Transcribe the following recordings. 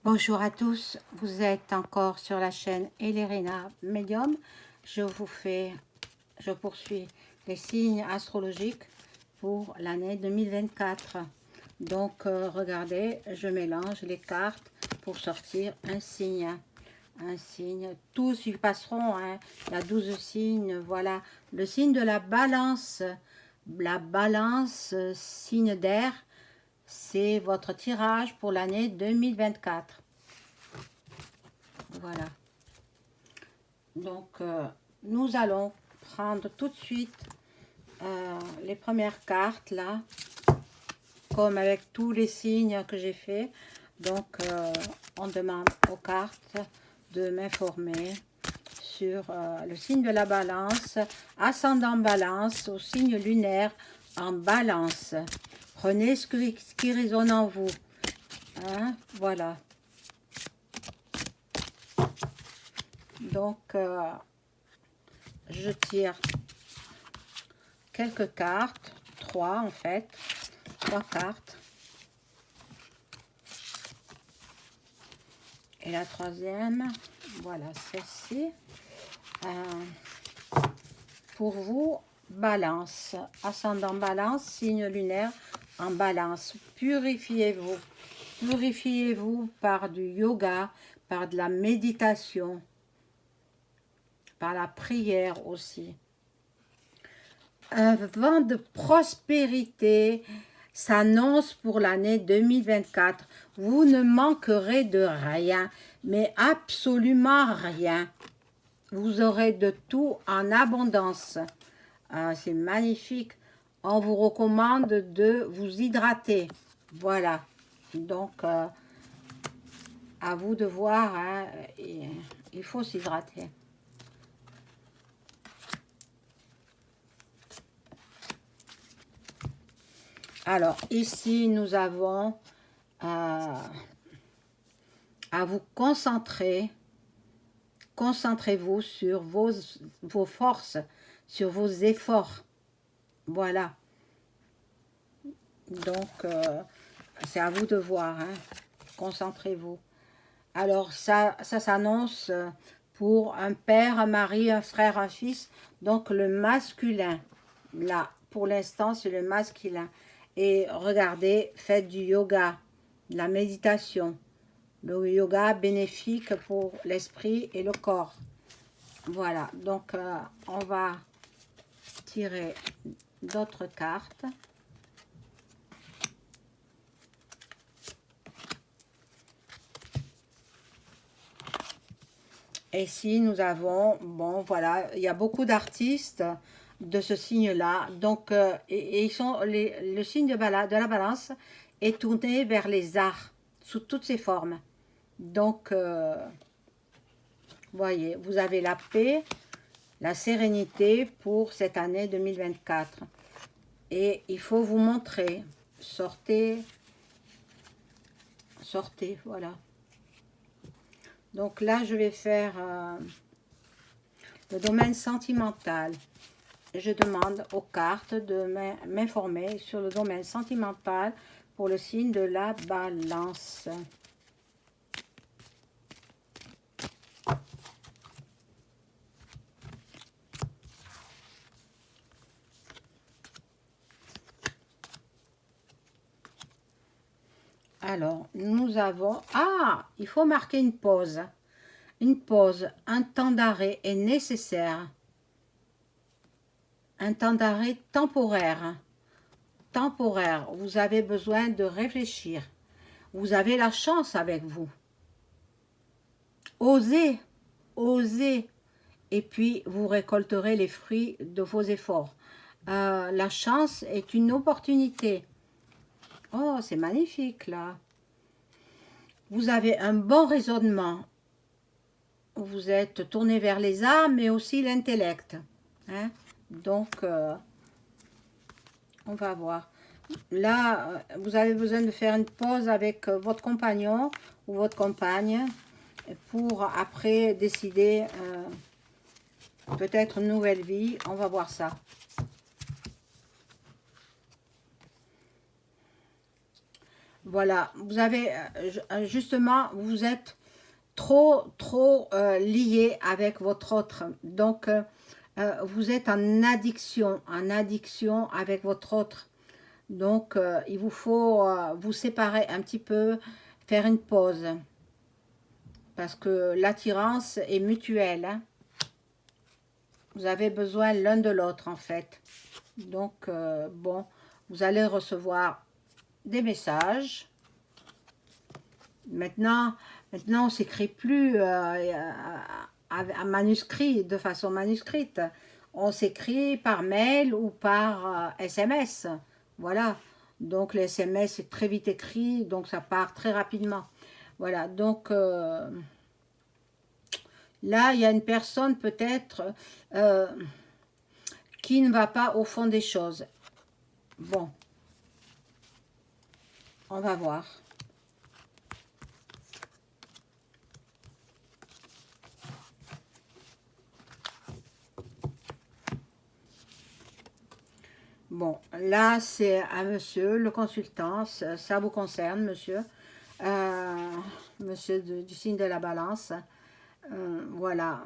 Bonjour à tous, vous êtes encore sur la chaîne Elérina Medium. Je poursuis les signes astrologiques pour l'année 2024. Donc regardez, je mélange les cartes pour sortir un signe. Un signe, tous y passeront, hein. Il y a 12 signes, voilà. Le signe de la balance, signe d'air, c'est votre tirage pour l'année 2024. Voilà. Donc, nous allons prendre tout de suite les premières cartes, là, comme avec tous les signes que j'ai fait. Donc, on demande aux cartes de m'informer sur le signe de la balance, ascendant balance, au signe lunaire en balance. Prenez ce qui résonne en vous. Hein, voilà. Donc, je tire quelques cartes, 3 en fait, 3 cartes. Et la troisième, voilà, celle-ci. Pour vous, balance, ascendant balance, signe lunaire en balance. Purifiez-vous. Purifiez-vous par du yoga, par de la méditation, par la prière aussi. Un vent de prospérité s'annonce pour l'année 2024. Vous ne manquerez de rien, mais absolument rien. Vous aurez de tout en abondance. C'est magnifique. On vous recommande de vous hydrater. Voilà. Donc, à vous de voir. Hein, il faut s'hydrater. Alors, ici, nous avons à vous concentrer. Concentrez-vous sur vos forces, sur vos efforts. Voilà. Donc, c'est à vous de voir. Hein. Concentrez-vous. Alors, ça s'annonce pour un père, un mari, un frère, un fils. Donc, le masculin. Là, pour l'instant, c'est le masculin. Et regardez, faites du yoga, de la méditation. Le yoga bénéfique pour l'esprit et le corps. Voilà, donc on va tirer d'autres cartes. Et ici, nous avons, bon, voilà, il y a beaucoup d'artistes de ce signe-là. Donc, ils sont, le signe de la balance est tourné vers les arts, sous toutes ses formes. Donc, voyez, vous avez la paix, la sérénité pour cette année 2024. Et il faut vous montrer. Sortez, sortez, voilà. Donc là, je vais faire le domaine sentimental. Je demande aux cartes de m'informer sur le domaine sentimental pour le signe de la balance. Alors, nous avons... Ah, il faut marquer une pause. Une pause, un temps d'arrêt est nécessaire. Un temps d'arrêt temporaire. Temporaire, vous avez besoin de réfléchir. Vous avez la chance avec vous. Osez, osez. Et puis, vous récolterez les fruits de vos efforts. La chance est une opportunité. Oh, c'est magnifique, là. Vous avez un bon raisonnement. Vous êtes tourné vers les arts, mais aussi l'intellect. Hein? Donc, on va voir. Là, vous avez besoin de faire une pause avec votre compagnon ou votre compagne pour après décider peut-être une nouvelle vie. On va voir ça. Voilà, vous avez, justement, vous êtes trop lié avec votre autre. Donc, vous êtes en addiction avec votre autre. Donc, il vous faut vous séparer un petit peu, faire une pause. Parce que l'attirance est mutuelle, hein. Vous avez besoin l'un de l'autre, en fait. Donc, bon, vous allez recevoir des messages. Maintenant, on ne s'écrit plus à manuscrit, de façon manuscrite. On s'écrit par mail ou par SMS. Voilà. Donc, les SMS, c'est très vite écrit, donc ça part très rapidement. Voilà. Donc, là, il y a une personne peut-être euh, qui ne va pas au fond des choses. Bon, on va voir. Bon, là, c'est à monsieur, le consultant, ça vous concerne, monsieur. Euh, monsieur du signe de la balance. Voilà.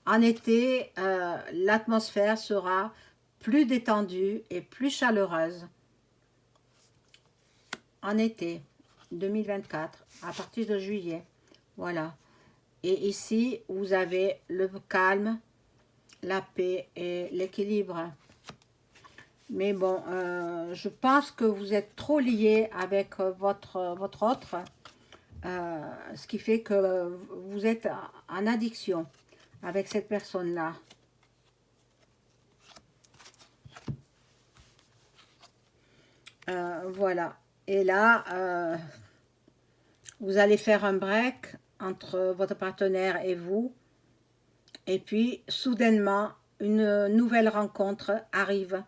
En été, l'atmosphère sera plus détendue et plus chaleureuse. En été 2024, à partir de juillet. Voilà. Et ici, vous avez le calme, la paix et l'équilibre. Mais bon, je pense que vous êtes trop lié avec votre autre, ce qui fait que vous êtes en addiction avec cette personne-là. Voilà. Et là, vous allez faire un break entre votre partenaire et vous. Et puis, soudainement, une nouvelle rencontre arrive.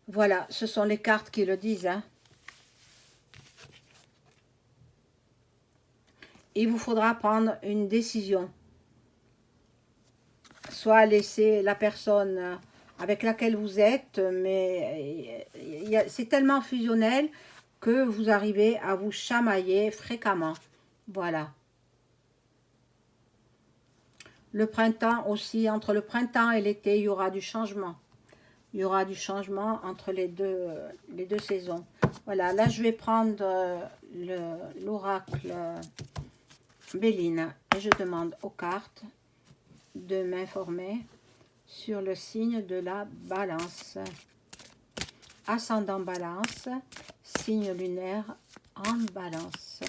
Voilà, ce sont les cartes qui le disent, hein. Il vous faudra prendre une décision. Soit laisser la personne avec laquelle vous êtes, mais c'est tellement fusionnel que vous arrivez à vous chamailler fréquemment. Voilà. Le printemps aussi, entre le printemps et l'été, il y aura du changement. Il y aura du changement entre les deux saisons. Voilà, là je vais prendre l'oracle Béline et je demande aux cartes de m'informer sur le signe de la balance. Ascendant balance, signe lunaire en balance.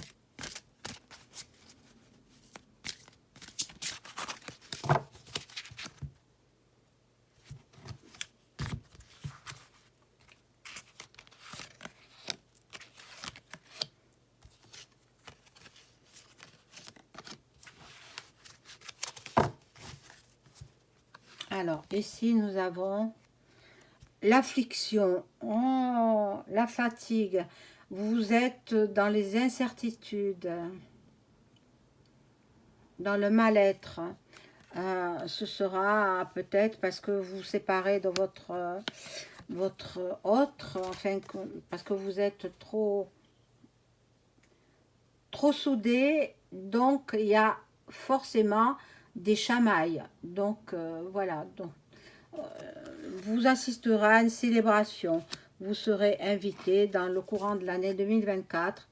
Alors, ici, nous avons l'affliction, oh, la fatigue. Vous êtes dans les incertitudes, dans le mal-être. Ce sera peut-être parce que vous vous séparez de votre autre, enfin, parce que vous êtes trop soudés, donc il y a forcément des chamailles. Donc, voilà, donc, vous assisterez à une célébration. Vous serez invité dans le courant de l'année 2024,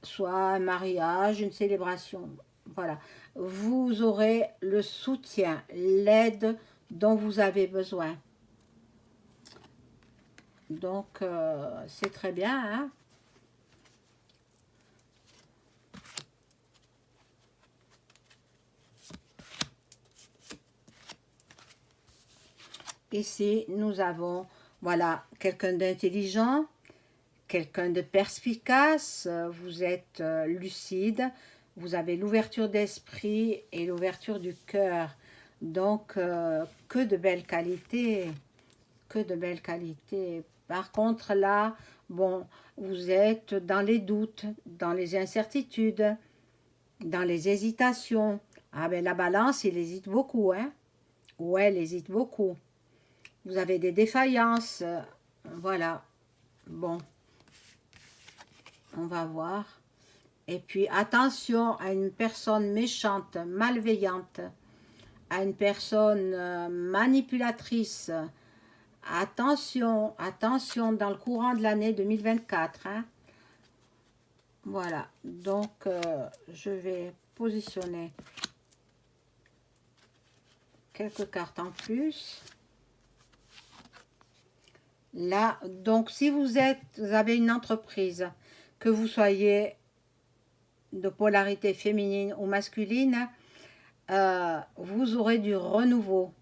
soit un mariage, une célébration. Voilà. Vous aurez le soutien, l'aide dont vous avez besoin. Donc, c'est très bien, hein? Ici, nous avons, voilà, quelqu'un d'intelligent, quelqu'un de perspicace, vous êtes lucide, vous avez l'ouverture d'esprit et l'ouverture du cœur. Donc, que de belles qualités, que de belles qualités. Par contre, là, bon, vous êtes dans les doutes, dans les incertitudes, dans les hésitations. Ah ben la balance, il hésite beaucoup, hein? Ou elle hésite beaucoup. Vous avez des défaillances, voilà. Bon, on va voir. Et puis, attention à une personne méchante, malveillante, à une personne manipulatrice. Attention, attention dans le courant de l'année 2024. Hein. Voilà, donc je vais positionner quelques cartes en plus. Là, donc si vous avez une entreprise, que vous soyez de polarité féminine ou masculine, vous aurez du renouveau.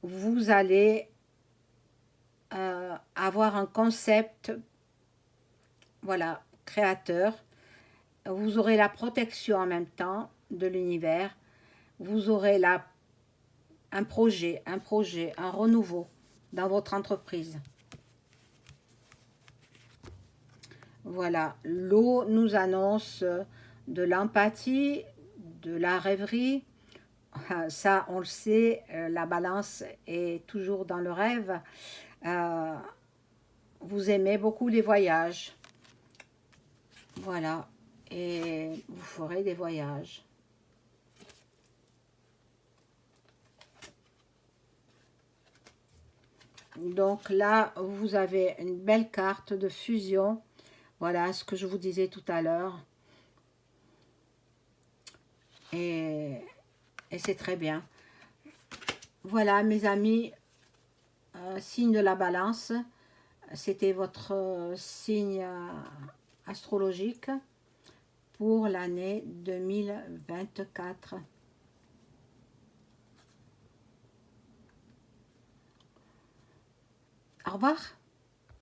Vous allez avoir un concept, voilà, créateur. Vous aurez la protection en même temps de l'univers. Vous aurez un projet, un renouveau dans votre entreprise. Voilà, l'eau nous annonce de l'empathie, de la rêverie. Ça, on le sait, la balance est toujours dans le rêve. Vous aimez beaucoup les voyages. Voilà, et vous ferez des voyages. Donc là, vous avez une belle carte de fusion. Voilà ce que je vous disais tout à l'heure. Et c'est très bien. Voilà, mes amis, signe de la balance. C'était votre signe astrologique pour l'année 2024. Au revoir.